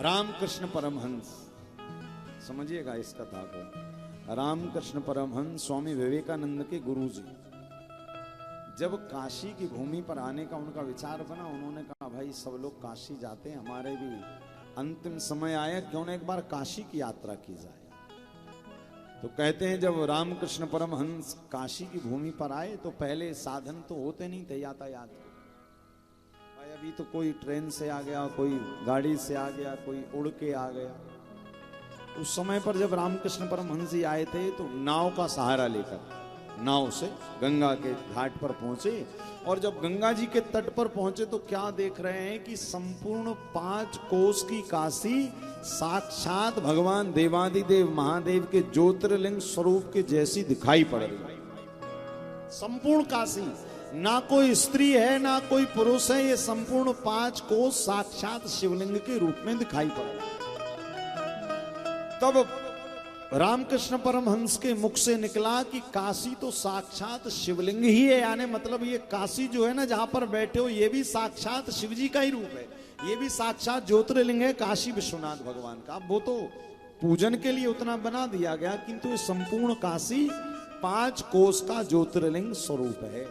रामकृष्ण परमहंस, समझिएगा इस कथा को। रामकृष्ण परमहंस स्वामी विवेकानंद के गुरुजी जब काशी की भूमि पर आने का उनका विचार बना, उन्होंने कहा भाई सब लोग काशी जाते हैं, हमारे भी अंतिम समय आया, क्यों न एक बार काशी की यात्रा की जाए। तो कहते हैं जब रामकृष्ण परमहंस काशी की भूमि पर आए तो पहले साधन तो होते नहीं थे यातायात के। भाई अभी तो कोई ट्रेन से आ गया, कोई गाड़ी से आ गया, कोई उड़ के आ गया। उस समय पर जब रामकृष्ण परमहंस जी आए थे तो नाव का सहारा लेकर नाव से गंगा के घाट पर पहुंचे, और जब गंगा जी के तट पर पहुंचे तो क्या देख रहे हैं कि संपूर्ण 5 कोस की काशी साक्षात भगवान देवादिदेव महादेव के ज्योतिर्लिंग स्वरूप के जैसी दिखाई पड़ रही। संपूर्ण काशी, ना कोई स्त्री है ना कोई पुरुष है, ये संपूर्ण 5 कोस साक्षात शिवलिंग के रूप में दिखाई पड़ रही। तब रामकृष्ण परमहंस के मुख से निकला कि काशी तो साक्षात शिवलिंग ही है, यानी मतलब ये काशी जो है ना जहां पर बैठे हो, ये भी साक्षात शिव जी का ही रूप है, ये भी साक्षात ज्योतिर्लिंग है काशी विश्वनाथ भगवान का। वो तो पूजन के लिए उतना बना दिया गया, किंतु ये संपूर्ण काशी 5 कोस का ज्योतिर्लिंग स्वरूप है।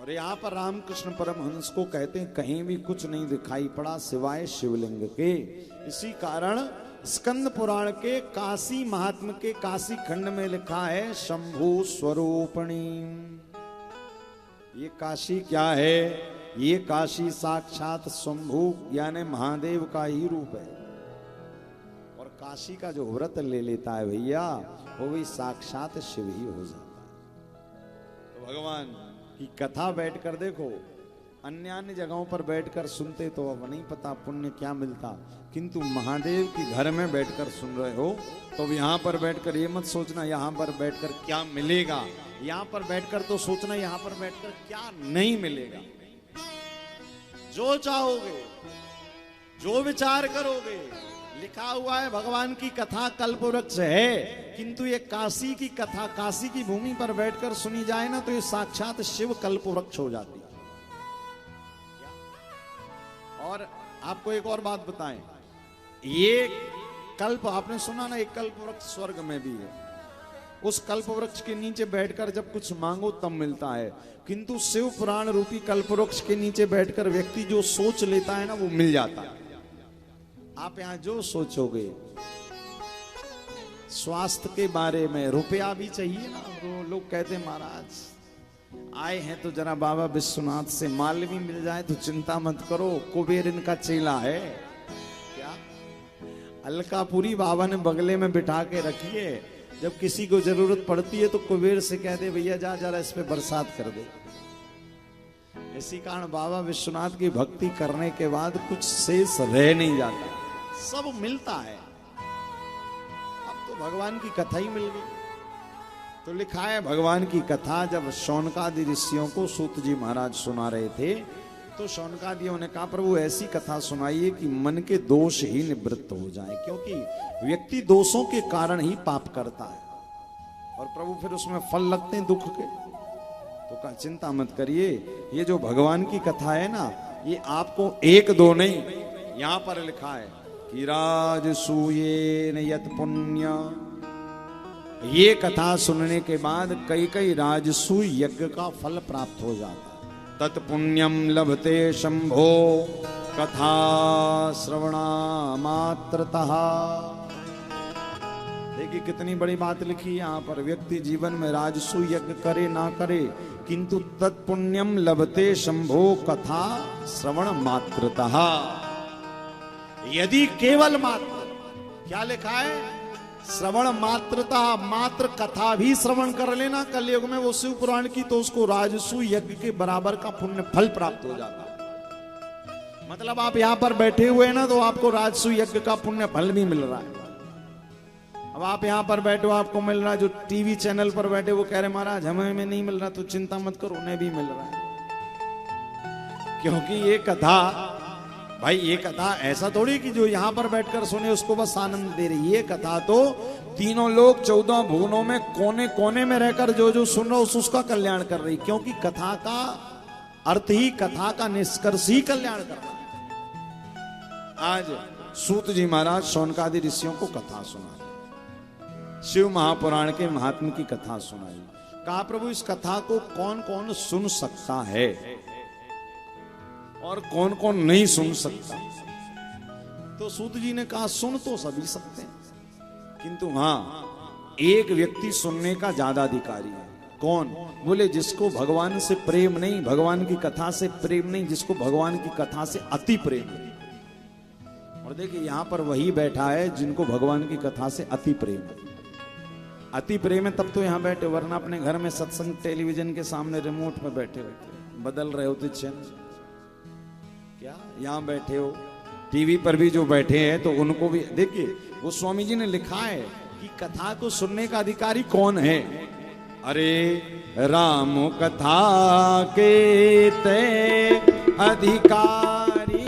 और यहाँ पर रामकृष्ण परमहंस को कहते हैं कहीं भी कुछ नहीं दिखाई पड़ा सिवाय शिवलिंग के। इसी कारण स्कंद पुराण के काशी महात्म्य के काशी खंड में लिखा है शंभु स्वरूपणी। ये काशी क्या है? ये काशी साक्षात शंभु यानी महादेव का ही रूप है। और काशी का जो व्रत ले लेता है भैया, वो भी साक्षात शिव ही हो जाता है। तो भगवान की कथा बैठकर देखो, अन्य अन्य जगहों पर बैठकर सुनते तो अब नहीं पता पुण्य क्या मिलता, किंतु महादेव की घर में बैठकर सुन रहे हो तो यहाँ पर बैठकर ये मत सोचना यहाँ पर बैठकर क्या मिलेगा, यहाँ पर बैठकर तो सोचना यहाँ पर बैठकर क्या नहीं मिलेगा। जो चाहोगे, जो विचार करोगे, लिखा हुआ है भगवान की कथा कल्पवृक्ष है, किंतु ये काशी की कथा काशी की भूमि पर बैठकर सुनी जाए ना तो ये साक्षात शिव कल्पवृक्ष हो जाती है। और आपको एक और बात बताएं, ये कल्प आपने सुना ना, एक कल्प वृक्ष स्वर्ग में भी है। उस कल्प वृक्ष के नीचे बैठकर जब कुछ मांगो तब मिलता है, किंतु शिव पुराण रूपी कल्प वृक्ष के नीचे बैठकर व्यक्ति जो सोच लेता है ना वो मिल जाता है। आप यहां जो सोचोगे स्वास्थ्य के बारे में, रुपया भी चाहिए ना, तो लोग कहते हैं महाराज आए हैं तो जरा बाबा विश्वनाथ से माल भी मिल जाए तो चिंता मत करो, कुबेर इनका चेला है। क्या अलकापुरी बाबा ने बगले में बिठा के रखी है, जब किसी को जरूरत पड़ती है तो कुबेर से कह दे भैया जा जरा इस पे बरसात कर दे। इसी कारण बाबा विश्वनाथ की भक्ति करने के बाद कुछ शेष रह नहीं जाता, सब मिलता है। अब तो भगवान की कथा ही मिल गई। तो लिखा है भगवान की कथा जब शौनकादि ऋषियों को सूत जी महाराज सुना रहे थे तो शौनकादियों ने कहा प्रभु ऐसी कथा सुनाइए कि मन के दोष ही निवृत्त हो जाए, क्योंकि व्यक्ति दोषों के कारण ही पाप करता है और प्रभु फिर उसमें फल लगते हैं दुख के। तो कहा चिंता मत करिए, ये जो भगवान की कथा है ना, ये आपको 1-2 नहीं, यहां पर लिखा है कि राजसूयेन यत पुण्य, ये कथा सुनने के बाद कई राजसूय यज्ञ का फल प्राप्त हो जाता है। तत्पुण्यम लभते शंभो कथा श्रवणा मात्रतः। देखिए कितनी बड़ी बात लिखी यहाँ पर, व्यक्ति जीवन में राजसूय यज्ञ करे ना करे, किंतु तत्पुण्यम लभते शंभो कथा श्रवण मात्रतः। यदि केवल मात्र, क्या लिखा है? श्रवण मात्रता, मात्र कथा भी श्रवण कर लेना कलयुग में वो शिव पुराण की, तो उसको राजसूय यज्ञ के बराबर का पुण्य फल प्राप्त हो जाता है। मतलब आप यहां पर बैठे हुए हैं ना तो आपको राजसूय यज्ञ का पुण्य फल भी मिल रहा है। अब आप यहां पर बैठो आपको मिल रहा है, जो टीवी चैनल पर बैठे वो कह रहे महाराज हमें नहीं मिल रहा, तो चिंता मत करो उन्हें भी मिल रहा है। क्योंकि ये कथा भाई, ये कथा ऐसा थोड़ी कि जो यहां पर बैठकर सुने उसको बस आनंद दे रही। ये कथा तो तीनों लोग 14 भुवनों में कोने कोने में रहकर जो सुन रहा हो उसका कल्याण कर रही, क्योंकि कथा का अर्थ ही, कथा का निष्कर्ष ही कल्याण करना है। आज सूत जी महाराज शौनकादि ऋषियों को कथा सुना, शिव महापुराण के महात्म्य की कथा सुनाई। कहा प्रभु इस कथा को कौन कौन सुन सकता है और कौन कौन नहीं सुन सकता। तो सूत जी ने कहा सुन तो सभी सकते हैं, किंतु हां एक व्यक्ति सुनने का ज्यादा अधिकारी है। कौन? बोले जिसको भगवान से प्रेम नहीं, भगवान की कथा से प्रेम नहीं, जिसको भगवान की कथा से अति प्रेम है। और देखिए यहां पर वही बैठा है जिनको भगवान की कथा से अति प्रेम है। अति प्रेम है तब तो यहां बैठे, वरना अपने घर में सत्संग टेलीविजन के सामने रिमोट में बैठे होते, बदल रहे होते चैनल। क्या यहां बैठे हो, टीवी पर भी जो बैठे हैं तो उनको भी देखिए, वो स्वामी जी ने लिखा है कि कथा को सुनने का अधिकारी कौन है। अरे राम कथा के ते अधिकारी,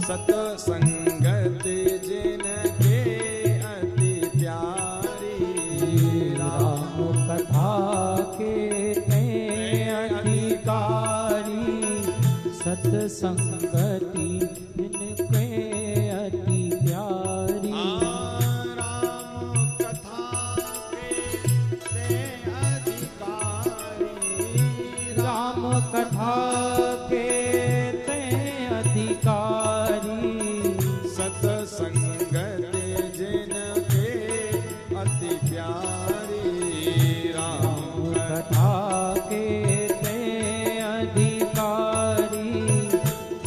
सतसंगत जिनके अति प्यारी। राम कथा के ते अधिकारी, सतसंगति जिनके अति प्यारी। कथा के ते अधिकारी, सतसंगत जिनके अति प्यारी। राम कथा के ते अधिकारी,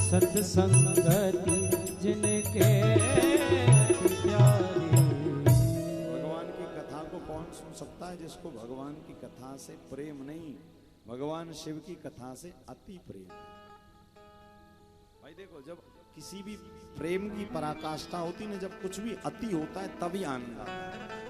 सतसंगति जिनके प्यारी। भगवान की कथा को कौन सुन सकता है? जिसको भगवान की कथा से प्रेम नहीं, भगवान शिव की कथा से अति प्रेम। भाई देखो, जब किसी भी प्रेम की पराकाष्ठा होती ना, जब कुछ भी अति होता है तभी आनंद आता है।